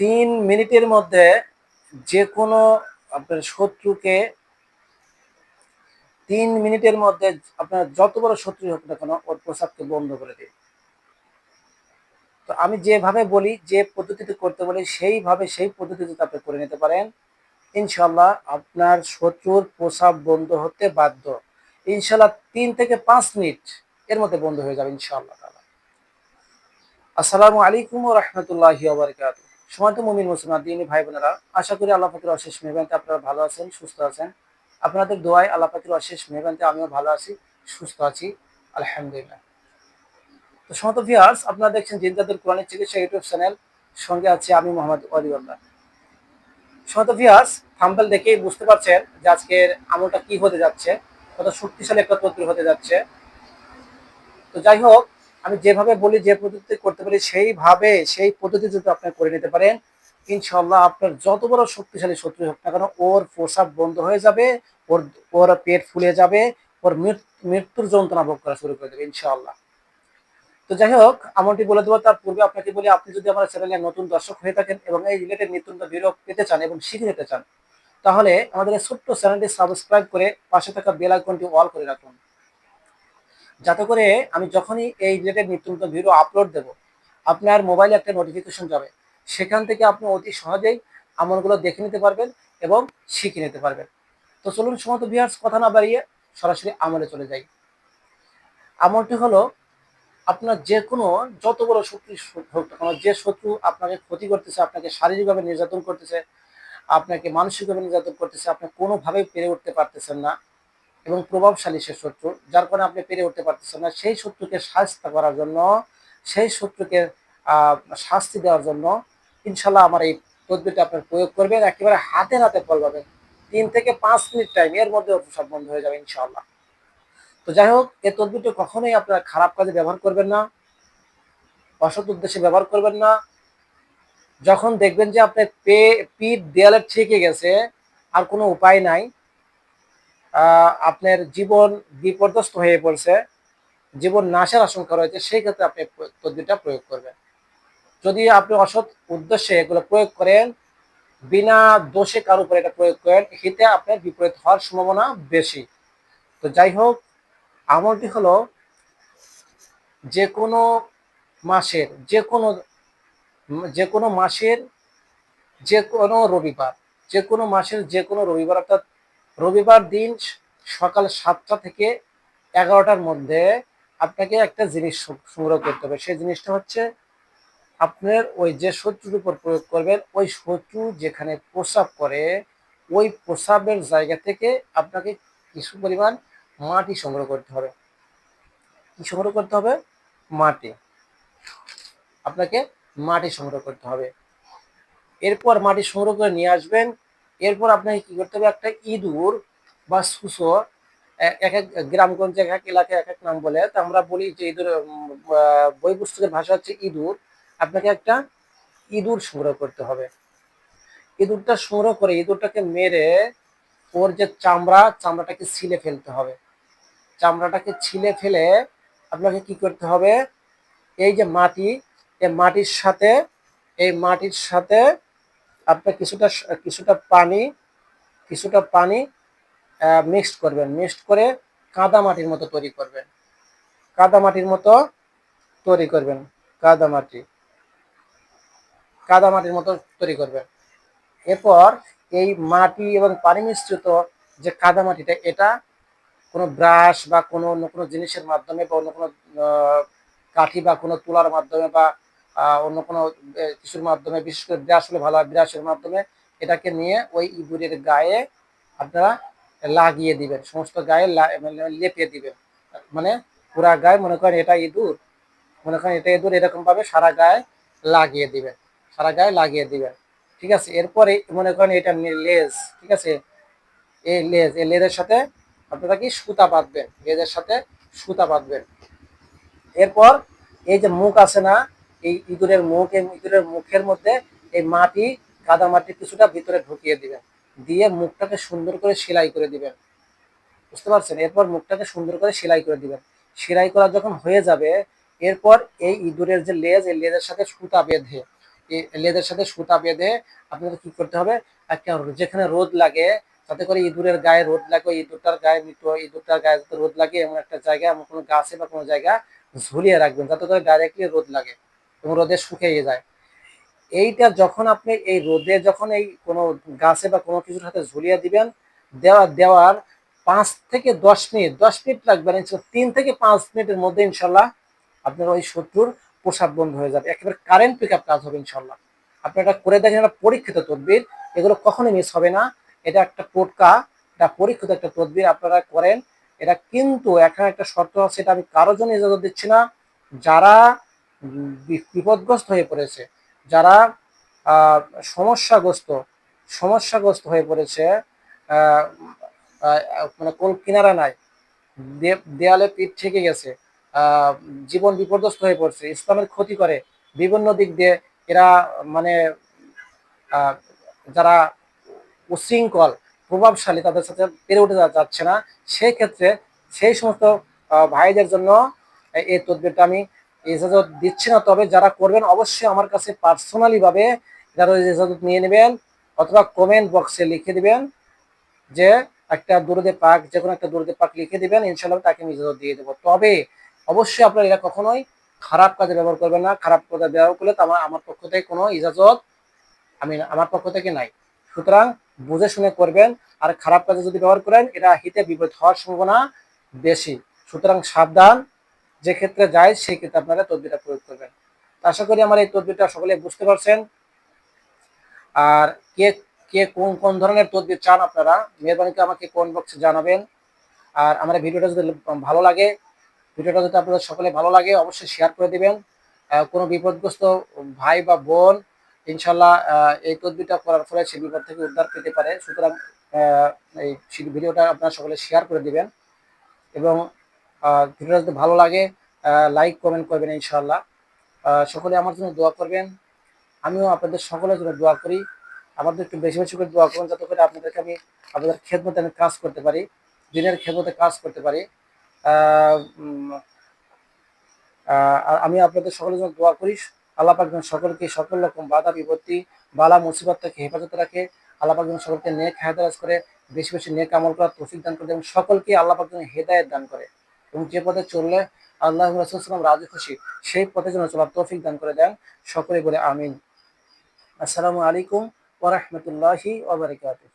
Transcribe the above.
3 মিনিটের মধ্যে যে কোনো আপনার শত্রুকে 3 মিনিটের মধ্যে আপনার যত বড় শত্রু হোক না কেন ওর প্রসাবকে বন্ধ করে দিন। তো আমি যেভাবে বলি, যে পদ্ধতিতে করতে বলি সেইভাবে সেই পদ্ধতিতে আপনি করে নিতে পারেন, ইনশাল্লাহ আপনার শত্রুর প্রসাব বন্ধ হতে বাধ্য। ইনশাল্লাহ 3 থেকে 5 মিনিট এর মধ্যে বন্ধ হয়ে যাবে ইনশাআল্লাহ। আসসালামু আলাইকুম ওয়া রাহমাতুল্লাহি ওয়া বারাকাতুহু। সম্মানিত মুমিন মুসলমান দিনী ভাই বোনেরা, আশা করি আল্লাহ পাকের অশেষ মেহেরবানিতে আপনারা ভালো আছেন, সুস্থ আছেন। আপনাদের দোয়ায় আল্লাহ পাকের অশেষ মেহেরবানিতে আমিও ভালো আছি, সুস্থ আছি, আলহামদুলিল্লাহ। তো সম্মানিত ভিউয়ার্স, আপনারা দেখছেন জিনজাতুল কোরআনের চিকিৎসা ইউটিউব চ্যানেল, সঙ্গে আছি আমি মোহাম্মদ ওয়ালিউল্লাহ। সম্মানিত ভিউয়ার্স, থাম্বনেল দেখেই বুঝতে পারছেন যে আজকের আমলটা কি হতে যাচ্ছে, কত শক্তিশালী একটা তদবির হতে যাচ্ছে। তো যাই হোক, আমি যেভাবে বলি, যে পদ্ধতিতে করতে পারি সেইভাবে সেই পদ্ধতি যদি আপনি করে নিতে পারেন, ইনশাল্লাহ আপনার যত বড় শক্তিশালী শত্রু হোক না কেন ওর প্রসাব বন্ধ হয়ে যাবে, ওর ওর পেট ফুলে যাবে, ওর মৃত্যুর যন্ত্রণা ভোগ করা শুরু করে দেবে ইনশাআল্লাহ। তো যাই হোক, আমলটি বলে দেবো তার পূর্বে আপনাকে বলি, আপনি যদি আমার চ্যানেলে নতুন দর্শক হয়ে থাকেন এবং এই রিলেটেড নিত্য ভিডিও পেতে চান এবং শিখে নিতে চান, তাহলে আমাদের এই ছোট্ট চ্যানেলটি সাবস্ক্রাইব করে পাশে থাকা বেল আইকনটি অল করে রাখুন, যাতে করে আমি যখনই এই রিলেটেড নিত্য নতুন ভিডিও আপলোড দেব, আপনার মোবাইলে একটা নোটিফিকেশন যাবে, সেখান থেকে আপনি অতি সহজেই আমলগুলো দেখে নিতে পারবেন এবং শিখে নিতে পারবেন। তো চলুন সমস্ত ভিউয়ার্স, কথা না বাড়িয়ে সরাসরি আমলে চলে যাই। আমলটি হলো, আপনার যে কোনো যত বড় শত্রু হোক না কেন, যে শত্রু আপনাকে ক্ষতি করতেছে, আপনাকে শারীরিকভাবে নির্যাতন করতেছে, আপনাকে মানসিকভাবে নির্যাতন করতেছে, আপনি কোনোভাবেই পেরে উঠতে পারতেছেন না এবং প্রভাবশালী সে শত্রু, যার কারণে আপনি পেরে উঠতে পারতেছেন না, সেই শত্রুকে শাস্তি করার জন্য, সেই শত্রুকে শাস্তি দেওয়ার জন্য ইনশাল্লাহ আমার এই পদ্ধতিটা আপনার প্রয়োগ করবেন, একেবারে হাতে নাতে ফল পাবেন। 3 থেকে 5 মিনিট টাইম, এর মধ্যে সব বন্ধ হয়ে যাবে ইনশাল্লাহ। তো যাই হোক, এই তদবিরটা কখনোই আপনারা খারাপ কাজে ব্যবহার করবেন না, অসৎ উদ্দেশ্যে ব্যবহার করবেন না। যখন দেখবেন যে আপনার পিঠ দেয়ালে ঠেকে গেছে, আর কোনো উপায় নাই, আপনার জীবন বিপর্যস্ত হয়ে পড়ছে, জীবন নাশের আশঙ্কা রয়েছে, সেই ক্ষেত্রে আপনি তদবিরটা প্রয়োগ করবেন। যদি আপনি অসৎ উদ্দেশ্যে এগুলো প্রয়োগ করেন, বিনা দোষে কারো উপরে এটা প্রয়োগ করেন, এতে আপনার বিপরীত হওয়ার সম্ভাবনা বেশি। তো যাই হোক, আমলটি হলো, যে কোনো মাসের যে কোনো মাসের যে কোনো রবিবার, যে কোনো মাসের যে কোনো রবিবার, অর্থাৎ রবিবার দিন সকাল 7টা থেকে 11টার মধ্যে আপনাকে একটা জিনিস সংগ্রহ করতে হবে। সেই জিনিসটা হচ্ছে, আপনার ওই যে শত্রুর উপর প্রয়োগ করবেন, ওই শত্রু যেখানে প্রস্রাব করে ওই প্রস্রাবের জায়গা থেকে আপনাকে কিছু পরিমাণ মাটি সংগ্রহ করতে হবে। কি সংগ্রহ করতে হবে? মাটি। আপনাকে মাটি সংগ্রহ করতে হবে। এরপর মাটি সংগ্রহ করে নিয়ে আসবেন। এরপর আপনাকে কি করতে হবে? একটা ইঁদুর বা সুসো, এক এক গ্রামগঞ্জে এক এক এলাকায় এক এক নাম বলে, তো আমরা বলি যে ইঁদুর, বই পুস্তকের ভাষা হচ্ছে ইঁদুর। আপনাকে একটা ইঁদুর সংগ্রহ করতে হবে। ইঁদুরটা সংগ্রহ করে ইঁদুরটাকে মেরে ওর যে চামড়াটাকে ছিলে ফেলতে হবে। চামড়াটাকে ছিলে ফেলে আপনাকে কি করতে হবে? এই যে মাটি, এই মাটির সাথে আপনার কিছুটা পানি মিক্সড করবেন। মিক্সড করে কাদা মাটির মতো তৈরি করবেন। কাদা মাটির মতো তৈরি করবেন। কাদা মাটি কাদা মাটির মতো তৈরি করবেন। এরপর এই মাটি এবং পানি মিশ্রিত যে কাদা মাটিটা, এটা কোনো ব্রাশ বা কোনো অন্য কোনো জিনিসের মাধ্যমে বা অন্য কোনো কাঠি বা কোনো তুলার মাধ্যমে বা অন্য কোনো কিছুর মাধ্যমে, বিশেষ করে ব্রাশ হলে ভালো হয়, ব্রাশের মাধ্যমে এটাকে নিয়ে ওই ইঁদুরের গায়ে আপনারা লাগিয়ে দিবেন, সমস্ত গায়ে লেপিয়ে দিবেন। মানে পুরা গায়ে, মনে করেন এটা ইঁদুর এরকম ভাবে সারা গায়ে লাগিয়ে দিবেন, সারা গায়ে লাগিয়ে দিবেন। ঠিক আছে? এরপরে মনে করেন এটা লেজ, ঠিক আছে, এই লেজের সাথে আপনারা কি সুতা বাঁধবেন, লেজের সাথে সুতা বাঁধবেন। এরপর এই যে মুখ আছে না, এই ইঁদুরের মুখ, এই ইঁদুরের মুখের মধ্যে এই কাদা মাটি কিছুটা ভিতরে ঢুকিয়ে দিবেন, দিয়ে মুখটাকে সুন্দর করে সেলাই করে দিবেন। বুঝতে পারছেন? এরপর মুখটাকে সুন্দর করে সেলাই করে দিবেন। সেলাই করা যখন হয়ে যাবে, এরপর এই ইঁদুরের যে লেজ, এই লেজের সাথে সুতা বেঁধে লেদের সাথে সুতা বেঁধে আপনাদের কি করতে হবে, একটা যেখানে রোদ লাগে, যাতে করে ইঁদুরের গায়ে রোদ লাগে, ইঁদুরটার গায়ে যাতে রোদ লাগে এমন একটা জায়গায়, এমন কোনো গাছে বা কোনো জায়গা ঝুলিয়ে রাখবেন যাতে করে ডাইরেক্টলি রোদ লাগে এবং রোদে শুকিয়ে যায়। এইটা যখন আপনি এই রোদে যখন এই কোনো গাছে বা কোনো কিছুর সাথে ঝুলিয়ে দিবেন, দেওয়ার 5 থেকে 10 মিনিট, 10 মিনিট লাগবে না, 3 থেকে 5 মিনিটের মধ্যে ইনশাল্লাহ আপনার ওই শত্রুর প্রসাদ বন্ধ হয়ে যাবে, একেবারে কারেন্ট পিক আপ কাজ হবে ইনশাল্লাহ। আপনি এটা করে দেখেন, এটা পরীক্ষিত তদবির, এগুলো কখনোই মিস হবে না। এটা একটা টোটকা, এটা পরীক্ষিত একটা তদবির, আপনারা করেন এটা। কিন্তু এখানে একটা শর্ত আছে, এটা আমি কারোর জন্য ইজাজত দিচ্ছি না। যারা বিপদগ্রস্ত হয়ে পড়েছে, যারা আহ, সমস্যাগ্রস্ত সমস্যাগ্রস্ত হয়ে পড়েছে, আহ, মানে কোন কিনারা নাই, দেয়ালে পিঠ থেকে গেছে, আহ, জীবন বিপর্যস্ত হয়ে পড়ছে, ইসলামের ক্ষতি করে বিভিন্ন দিক দিয়ে এরা, মানে আহ, যারা উশৃঙ্খল প্রভাবশালী, তাদের সাথে পেরে উঠে যাচ্ছে না, সেই ক্ষেত্রে সেই সমস্ত ভাইদের জন্য এই তদবিরটা আমি ইজাজত দিচ্ছি না। তবে যারা করবেন অবশ্যই আমার কাছে পার্সোনালি ভাবে যারা ইজাজত নিয়ে নেবেন, অথবা কমেন্ট বক্সে লিখে দিবেন যে একটা দুরুদে পাক, যে কোনো একটা দুরুদে পাক লিখে দিবেন, ইনশাল্লাহ তাকে আমি ইজাজত দিয়ে দেবো। তবে অবশ্যই আপনারা এটা কখনোই খারাপ কাজে ব্যবহার করবেন না। খারাপ কাজে ব্যবহার করলে তো আমার পক্ষ থেকে কোনো ইজাজত আমার পক্ষ থেকে নাই। সুতরাং বুঝে শুনে করবেন। আর খারাপ কাজে যদি ব্যবহার করেন, এটা হিতে বিপরীত হওয়ার সম্ভাবনা বেশি। সুতরাং সাবধান, যে ক্ষেত্রে যায় সেই ক্ষেত্রে আপনারা তদবিরটা প্রয়োগ করবেন। আশা করি আমার এই তদবিরটা সকলে বুঝতে পারছেন। আর কে কে কোন কোন ধরনের তদবির চান আপনারা, মেহরবানি করে আমাকে কমেন্ট বক্সে জানাবেন। আর আমার ভিডিওটা যদি ভালো লাগে, ভিডিওটা যদি আপনাদের সকলে ভালো লাগে, অবশ্যই শেয়ার করে দিবেন। কোনো বিপদগ্রস্ত ভাই বা বোন ইনশাল্লাহ এই তদবিরটা করার ফলে সে বিপদ থেকে উদ্ধার পেতে পারে। সুতরাং এই ভিডিওটা আপনারা সকলে শেয়ার করে দিবেন এবং ভিডিওটা যদি ভালো লাগে লাইক কমেন্ট করবেন ইনশাল্লাহ। সকলে আমার জন্য দোয়া করবেন, আমিও আপনাদের সকলের জন্য দোয়া করি। আমাদের একটু বেশি বেশি করে দোয়া করুন, যাতে করে আপনাদেরকে আমি আপনাদের খেদমতে আমি কাজ করতে পারি, দিনের খেদমতে কাজ করতে পারি। আহ, উম, আর আমি আপনাদের সকলের জন্য দোয়া করি, আল্লাহ পাক যেন সকলকে সকল রকম বাধা বিপত্তি বালা মুসিবত থেকে হেফাজতে রাখে। আল্লাহ পাক যেন সকলকে নেক হায়াত করে, বেশি বেশি নেক আমল করার তৌফিক দান করে, এবং সকলকে আল্লাহ পাক যেন হেদায়েত দান করে, এবং যে পথে চললে আল্লাহ রাসূল সাল্লাল্লাহু আলাইহি ওয়াসাল্লাম রাজি খুশি সেই পথে যেন চলার তৌফিক দান করে দেন। সকলে বলে আমিন। আসসালামু আলাইকুম ওয়া রাহমাতুল্লাহি ওয়া বারাকাতুহু।